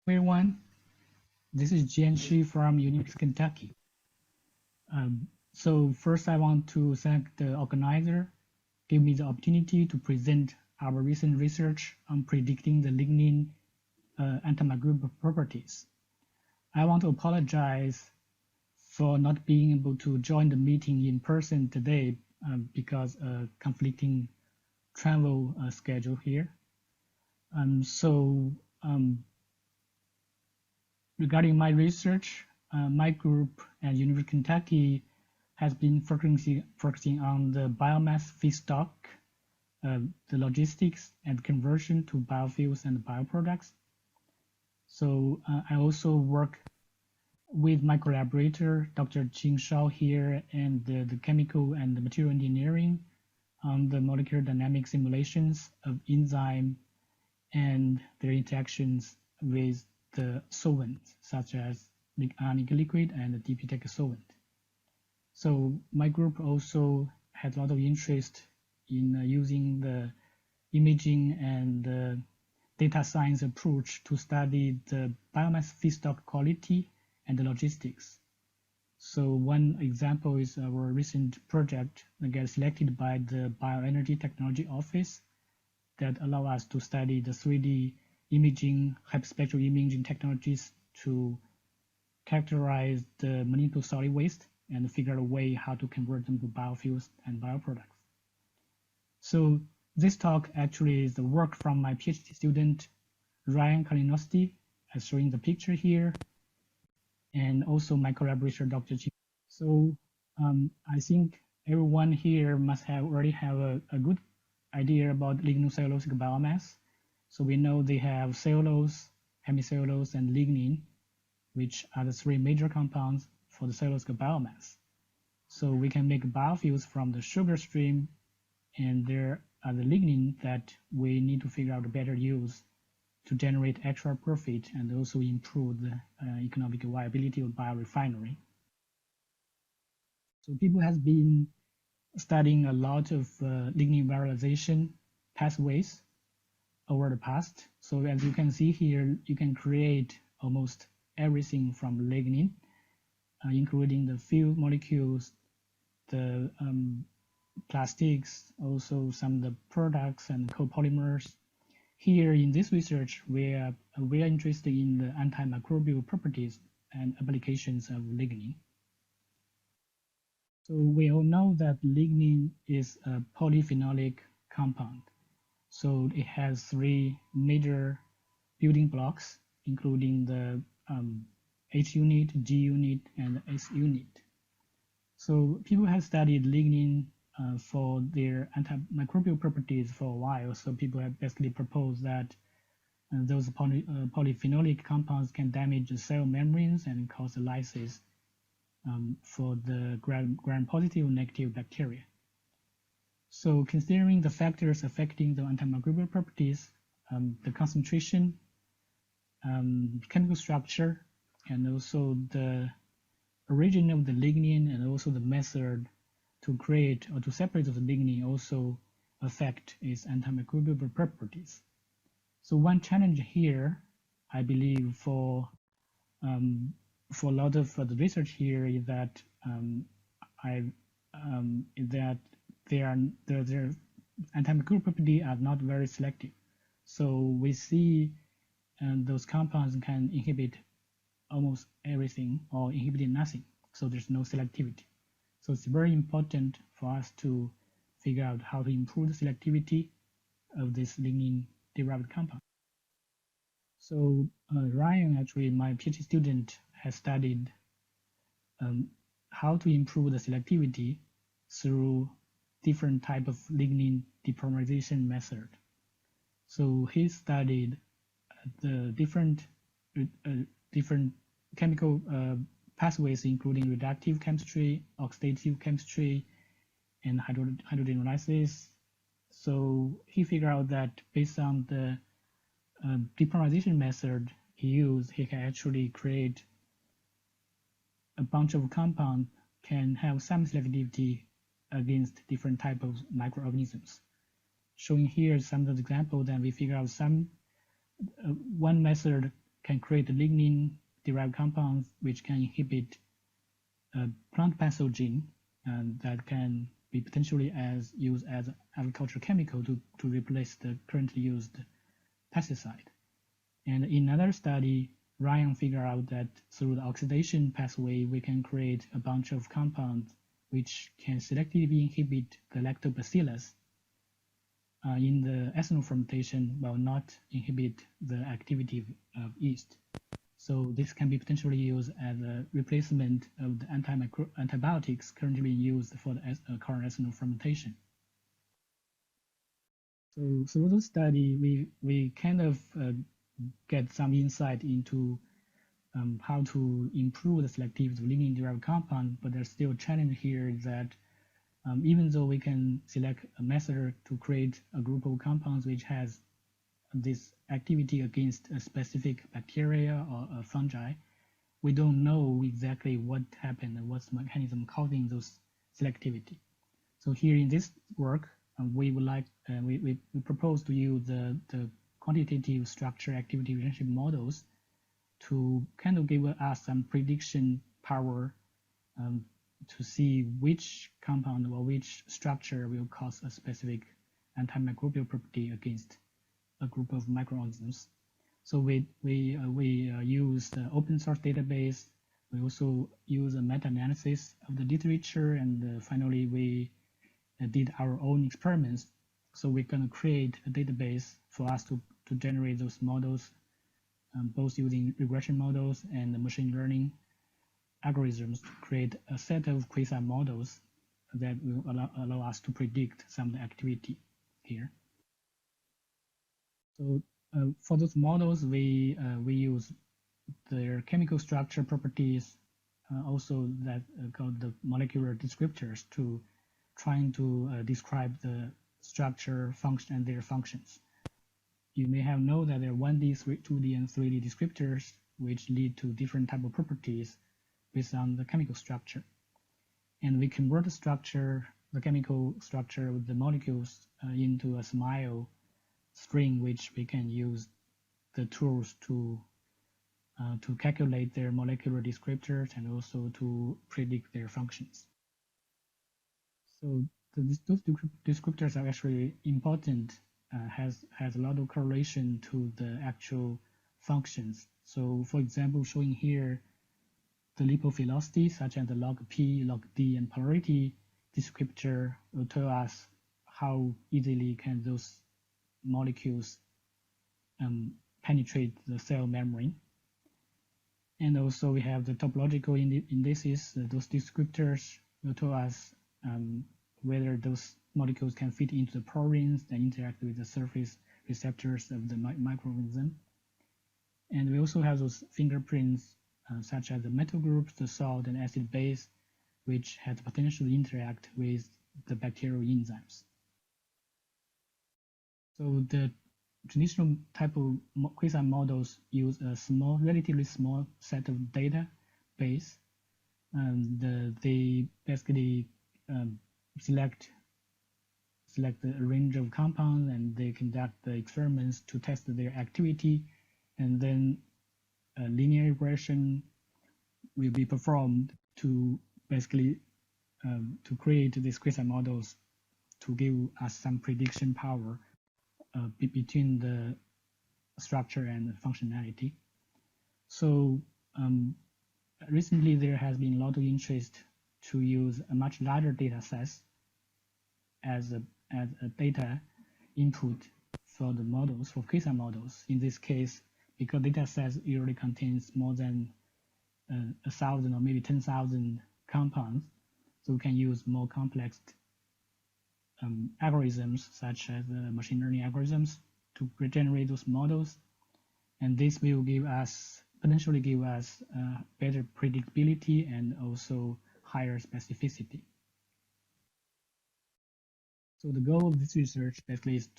Everyone, this is Jian from University of Kentucky. So first I want to thank the organizer, give me the opportunity to present our recent research on predicting the lignin antimicrobial properties. I want to apologize for not being able to join the meeting in person today because conflicting travel schedule here. Regarding my research, my group at University of Kentucky has been focusing on the biomass feedstock, the logistics and conversion to biofuels and bioproducts. So I also work with my collaborator, Dr. Jing Shao here, and the chemical and the material engineering on the molecular dynamic simulations of enzyme and their interactions with the solvents, such as ionic liquid and the DP-Tech solvent. So my group also had a lot of interest in using the imaging and data science approach to study the biomass feedstock quality and the logistics. So one example is our recent project that got selected by the Bioenergy Technology Office that allow us to study the 3D imaging, hyperspectral imaging technologies to characterize the municipal solid waste and figure out a way how to convert them to biofuels and bioproducts. So this talk actually is the work from my PhD student, Ryan Kalinowski, as showing the picture here, and also my collaborator, Dr. Qi. So I think everyone here must already have a good idea about lignocellulosic biomass. So we know they have cellulose, hemicellulose, and lignin, which are the three major compounds for the cellulosic biomass. So we can make biofuels from the sugar stream, and there are the lignin that we need to figure out a better use to generate extra profit and also improve the economic viability of biorefinery. So people have been studying a lot of lignin valorization pathways over the past. So as you can see here, you can create almost everything from lignin, including the fuel molecules, the plastics, also some of the products and copolymers. Here in this research, we are interested in the antimicrobial properties and applications of lignin. So we all know that lignin is a polyphenolic compound. So it has three major building blocks, including the H unit, G unit, and S unit. So people have studied lignin for their antimicrobial properties for a while. So people have basically proposed that those polyphenolic compounds can damage the cell membranes and cause lysis for the gram-positive and negative bacteria. So considering the factors affecting the antimicrobial properties, the concentration, chemical structure, and also the origin of the lignin, and also the method to create or to separate the lignin also affect its antimicrobial properties. So one challenge here, I believe, for a lot of the research here is that their antimicrobial properties are not very selective. So we see those compounds can inhibit almost everything or inhibit nothing. So there's no selectivity. So it's very important for us to figure out how to improve the selectivity of this lignin-derived compound. So Ryan, actually my PhD student, has studied how to improve the selectivity through different type of lignin depolymerization method. So he studied the different chemical pathways, including reductive chemistry, oxidative chemistry, and hydrogenalysis. So he figured out that based on the depolymerization method he used, he can actually create a bunch of compounds can have some selectivity against different types of microorganisms. Showing here some of the examples, then we figure out one method can create lignin-derived compounds which can inhibit plant pathogen, and that can be potentially used as an agricultural chemical to replace the currently used pesticide. And in another study, Ryan figured out that through the oxidation pathway, we can create a bunch of compounds which can selectively inhibit the lactobacillus in the ethanol fermentation while not inhibit the activity of yeast. So this can be potentially used as a replacement of the antibiotics currently used for the current ethanol fermentation. So through the study, we kind of get some insight into how to improve the selectivity of lignin-derived compound, but there's still a challenge here that even though we can select a method to create a group of compounds which has this activity against a specific bacteria or a fungi, we don't know exactly what happened and what's the mechanism causing those selectivity. So here in this work, we would like we propose to use the quantitative structure activity relationship models to kind of give us some prediction power to see which compound or which structure will cause a specific antimicrobial property against a group of microorganisms. So we use the open source database. We also use a meta-analysis of the literature, and finally we did our own experiments. So we're going to create a database for us to generate those models, both using regression models and machine learning algorithms to create a set of QSAR models that will allow us to predict some of the activity here. So for those models, we use their chemical structure properties, also that called the molecular descriptors, to trying to describe the structure, function, and their functions. You may have known that there are 1D, 2D, and 3D descriptors, which lead to different type of properties based on the chemical structure. And we convert the structure, the chemical structure of the molecules into a SMILE string, which we can use the tools to calculate their molecular descriptors and also to predict their functions. So those descriptors are actually important, has a lot of correlation to the actual functions. So for example, showing here the lipophilicity, such as the log P, log D, and polarity descriptor will tell us how easily can those molecules penetrate the cell membrane. And also we have the topological indices. Those descriptors will tell us whether those molecules can fit into the porins and interact with the surface receptors of the microorganism. And we also have those fingerprints such as the metal groups, the salt and acid base, which has potential to interact with the bacterial enzymes. So the traditional type of QSAR models use a relatively small set of data base, and they basically select a range of compounds, and they conduct the experiments to test their activity, and then linear regression will be performed to basically to create these QSAR models to give us some prediction power between the structure and the functionality. So recently there has been a lot of interest to use a much larger data sets as a data input for the models, for QSAR models. In this case, because data sets usually contains more than 1,000 or maybe 10,000 compounds, so we can use more complex algorithms such as machine learning algorithms to generate those models, and this will potentially give us better predictability and also higher specificity. So the goal of this research basically is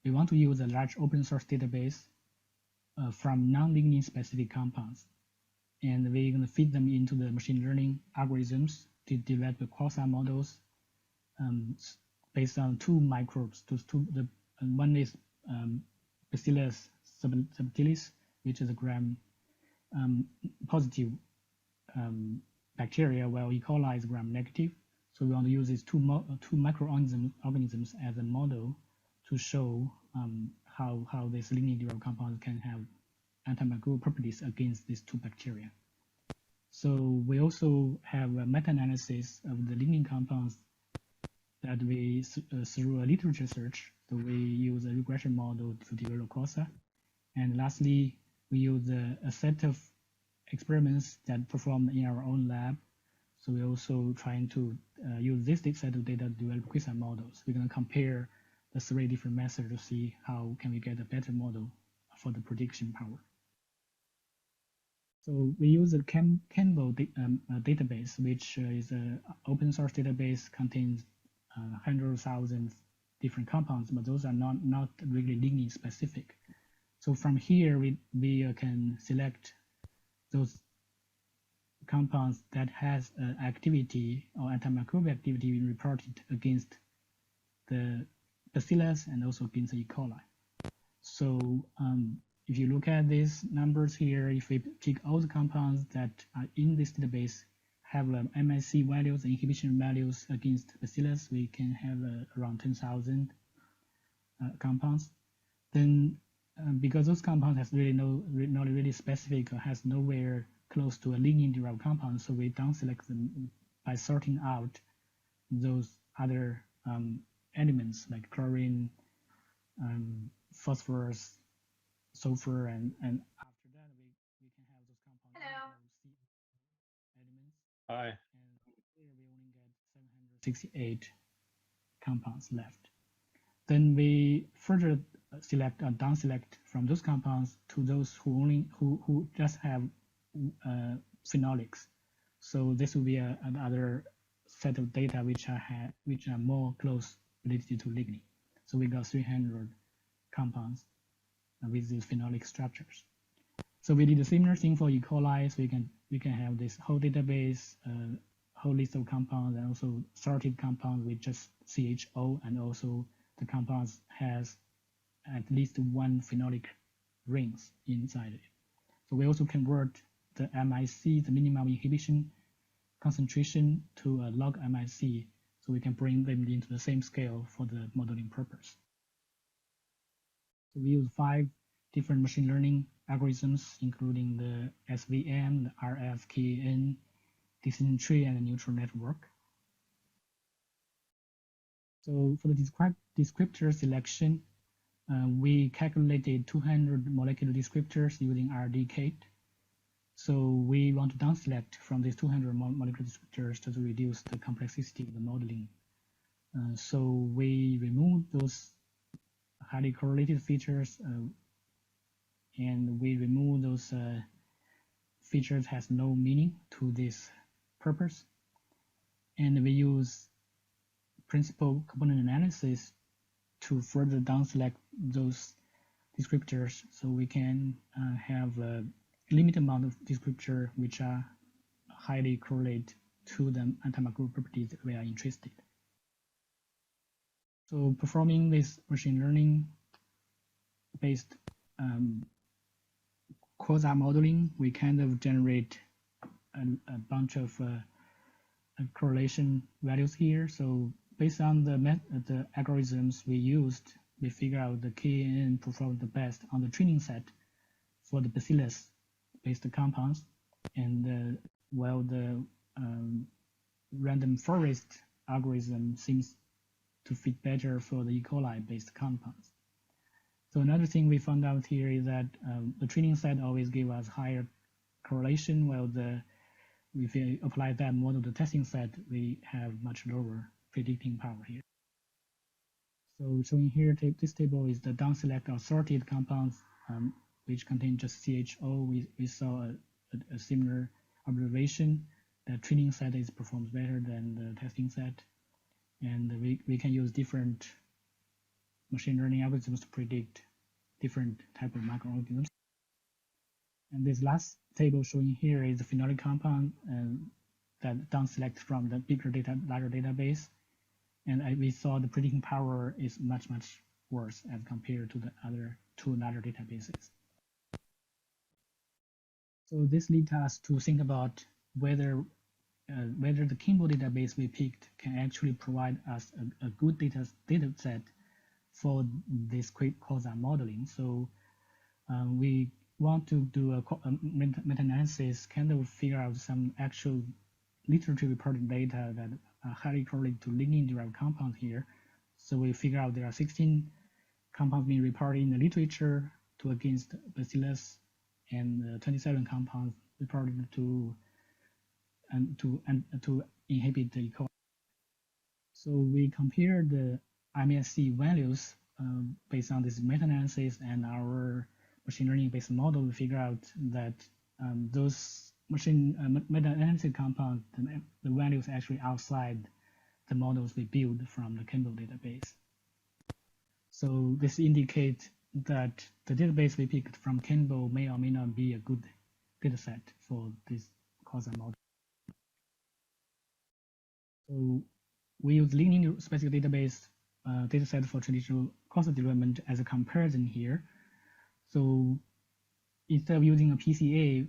we want to use a large open source database from non-lignin specific compounds, and we're going to feed them into the machine learning algorithms to develop the QSAR models based on two microbes. One is Bacillus subtilis, which is a gram positive bacteria, while E. coli is gram negative. So we want to use these two microorganisms as a model to show how this lignin-derived compound can have antimicrobial properties against these two bacteria. So we also have a meta-analysis of the lignin compounds that we through a literature search. So we use a regression model to develop QSAR. And lastly, we use a set of experiments that performed in our own lab. So we're also trying to use this set of data to develop QSAR models. We're going to compare the 3 different methods to see how can we get a better model for the prediction power. So we use the ChEMBL database, which is an open source database, contains 100,000 different compounds, but those are not really lignin specific. So from here, we can select those compounds that has activity or antimicrobial activity reported against the bacillus and also against the E. coli. So if you look at these numbers here, if we pick all the compounds that are in this database have MIC values, inhibition values against bacillus, we can have around 10,000 compounds. Then because those compounds has really not really specific or has nowhere close to a lignin-derived compound, so we down select them by sorting out those other elements like chlorine, phosphorus, sulfur, and after that we can have those compounds. Hello. Elements. Hi. And here we only get 768 compounds left. Then we further select or down select from those compounds to those who just have phenolics. So this will be another set of data which are more close related to lignin. So we got 300 compounds with these phenolic structures. So we did a similar thing for E. coli. So we can have this whole database, whole list of compounds, and also sorted compounds with just CHO, and also the compounds has at least one phenolic rings inside it. So we also convert the MIC, the minimum inhibition concentration, to a log MIC, so we can bring them into the same scale for the modeling purpose. So we use 5 different machine learning algorithms, including the SVM, the RFKN, decision tree, and the neutral network. So for the descriptor selection, we calculated 200 molecular descriptors using RDKit. So we want to down select from these 200 molecular descriptors to reduce the complexity of the modeling. So we remove those highly correlated features, and we remove those features has no meaning to this purpose. And we use principal component analysis to further down select those descriptors, so we can have a limited amount of descriptors which are highly correlate to the antimicrobial properties that we are interested. So performing this machine learning based QSAR modeling, we kind of generate a bunch of correlation values here. So based on the algorithms we used, we figure out the KNN performed the best on the training set for the bacillus-based compounds, and while the random forest algorithm seems to fit better for the E. coli-based compounds. So another thing we found out here is that the training set always give us higher correlation, while if we apply that model to the testing set, we have much lower predicting power here. So showing here, this table is the down select or sorted compounds which contain just CHO. We saw a similar observation that training set performs better than the testing set, and we can use different machine learning algorithms to predict different type of microorganisms. And this last table showing here is the phenolic compound that down select from the larger database, and we saw the predicting power is much worse as compared to the other 2 larger databases. So this leads us to think about whether the ChEMBL database we picked can actually provide us a good data set for this quick QSAR modeling. So we want to do a meta-analysis, kind of figure out some actual literature reported data that are highly correlated to lignin-derived compounds here. So we figure out there are 16 compounds being reported in the literature against bacillus, and 27 compounds reported to inhibit the E. coli. So we compared the MSC values based on this meta-analysis and our machine learning-based model. We figure out that those meta-analysis compounds, the values actually outside the models we build from the ChEMBL database. So this indicates that the database we picked from ChEMBL may or may not be a good dataset for this QSAR model. So we use Lignin specific database dataset for traditional QSAR development as a comparison here. So instead of using a PCA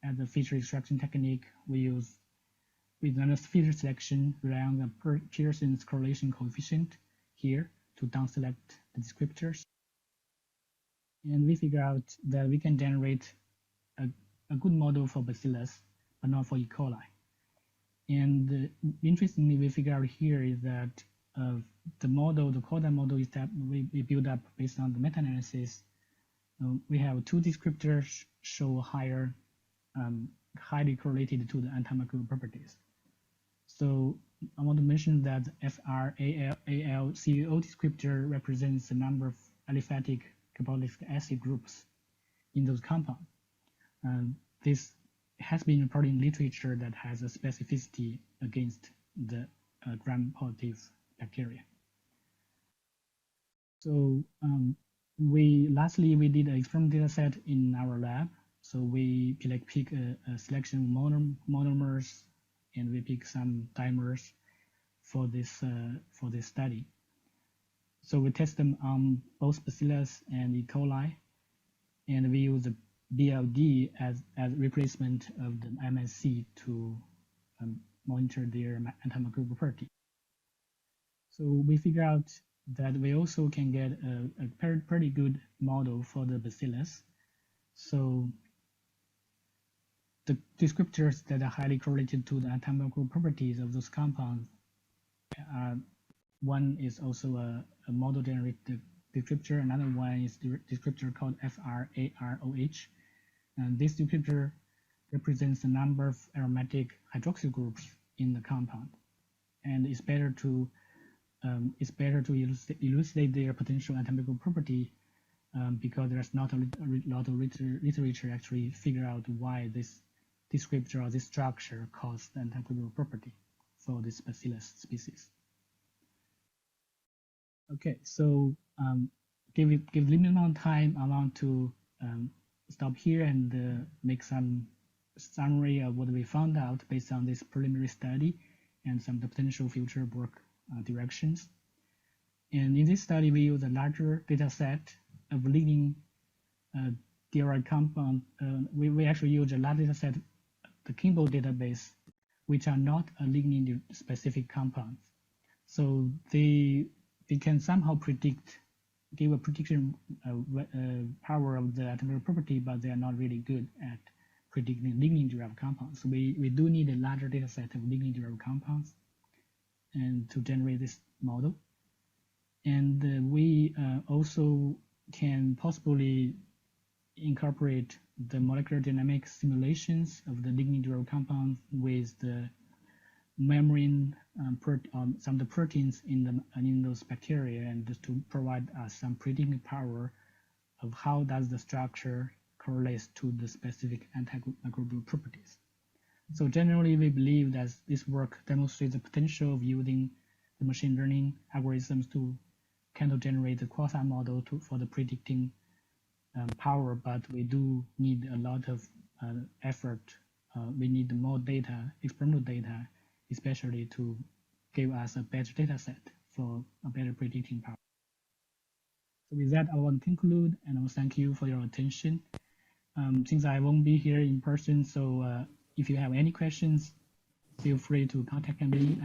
as a feature extraction technique, we use with another feature selection, rely on the Pearson's correlation coefficient here to down select the descriptors. And we figure out that we can generate a good model for bacillus, but not for E. coli. And interestingly, we figure out here is that the model, the QSAR model is that we build up based on the meta-analysis. We have two descriptors show higher, highly correlated to the antimicrobial properties. So I want to mention that FRALCO descriptor represents the number of aliphatic carboxylic acid groups in those compounds. This has been reported in literature that has a specificity against the gram-positive bacteria. So lastly, we did an experimental data set in our lab. So we pick a selection of monomers, and we pick some dimers for this study. So we test them on both bacillus and E. coli, and we use the BLD as replacement of the MSC to monitor their antimicrobial property. So we figure out that we also can get a pretty good model for the bacillus. So the descriptors that are highly correlated to the antimicrobial properties of those compounds one is also a model generated descriptor. Another one is the descriptor called FRAROH. And this descriptor represents the number of aromatic hydroxyl groups in the compound, and it's better to elucidate their potential antimicrobial property because there's not a lot of literature actually figure out why this descriptor or this structure causes the antimicrobial property for this bacillus species. Okay, so give limited amount of time, I want to stop here and make some summary of what we found out based on this preliminary study and some of the potential future work directions. And in this study, we use a larger data set of lignin derived compound. We actually use a large data set, the ChEMBL database, which are not a lignin specific compounds. So they can somehow give a prediction power of the antimicrobial property, but they are not really good at predicting lignin-derived compounds. So we do need a larger data set of lignin-derived compounds and to generate this model. And we also can possibly incorporate the molecular dynamic simulations of the lignin-derived compounds with the membrane some of the proteins in those bacteria, and just to provide us some predicting power of how does the structure correlates to the specific antimicrobial properties. So generally, we believe that this work demonstrates the potential of using the machine learning algorithms to kind of generate the QSAR model for the predicting power, but we do need a lot of effort. We need more data, experimental data, especially to give us a better data set for a better predicting power. So with that, I want to conclude, and I will thank you for your attention. since I won't be here in person, so if you have any questions, feel free to contact me.